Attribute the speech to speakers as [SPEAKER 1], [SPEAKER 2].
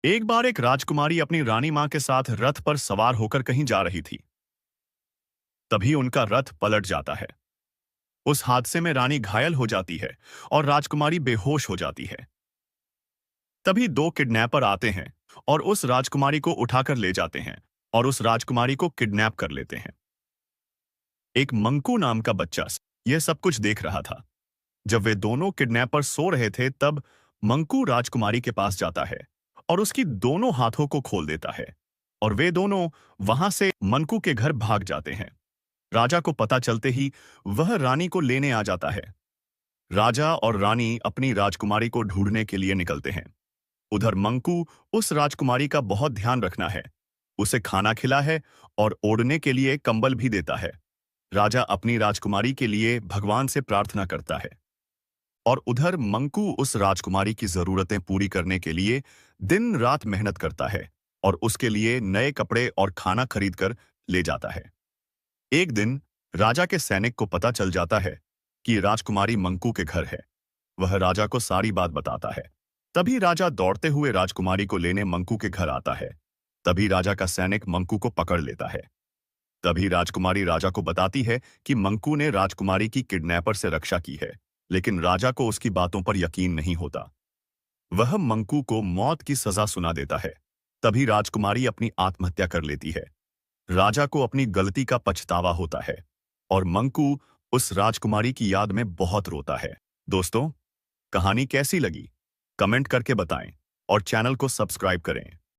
[SPEAKER 1] एक बार एक राजकुमारी अपनी रानी मां के साथ रथ पर सवार होकर कहीं जा रही थी। तभी उनका रथ पलट जाता है। उस हादसे में रानी घायल हो जाती है और राजकुमारी बेहोश हो जाती है। तभी दो किडनैपर आते हैं और उस राजकुमारी को उठाकर ले जाते हैं और उस राजकुमारी को किडनैप कर लेते हैं। एक मंकू नाम का बच्चा यह सब कुछ देख रहा था। जब वे दोनों किडनैपर सो रहे थे तब मंकू राजकुमारी के पास जाता है और उसकी दोनों हाथों को खोल देता है और वे दोनों वहां से मंकू के घर भाग जाते हैं। राजा को पता चलते ही वह रानी को लेने आ जाता है। राजा और रानी अपनी राजकुमारी को ढूंढने के लिए निकलते हैं। उधर मंकू उस राजकुमारी का बहुत ध्यान रखना है, उसे खाना खिला है और ओढ़ने के लिए कंबल भी देता है। राजा अपनी राजकुमारी के लिए भगवान से प्रार्थना करता है और उधर मंकू उस राजकुमारी की जरूरतें पूरी करने के लिए दिन रात मेहनत करता है और उसके लिए नए कपड़े और खाना खरीदकर ले जाता है। एक दिन राजा के सैनिक को पता चल जाता है कि राजकुमारी मंकू के घर है। वह राजा को सारी बात बताता है। तभी राजा दौड़ते हुए राजकुमारी को लेने मंकू के घर आता है। तभी राजा का सैनिक मंकू को पकड़ लेता है। तभी राजकुमारी राजा को बताती है कि मंकू ने राजकुमारी की किडनैपर से रक्षा की है, लेकिन राजा को उसकी बातों पर यकीन नहीं होता। वह मंकू को मौत की सजा सुना देता है। तभी राजकुमारी अपनी आत्महत्या कर लेती है। राजा को अपनी गलती का पछतावा होता है और मंकू उस राजकुमारी की याद में बहुत रोता है। दोस्तों, कहानी कैसी लगी? कमेंट करके बताएं और चैनल को सब्सक्राइब करें।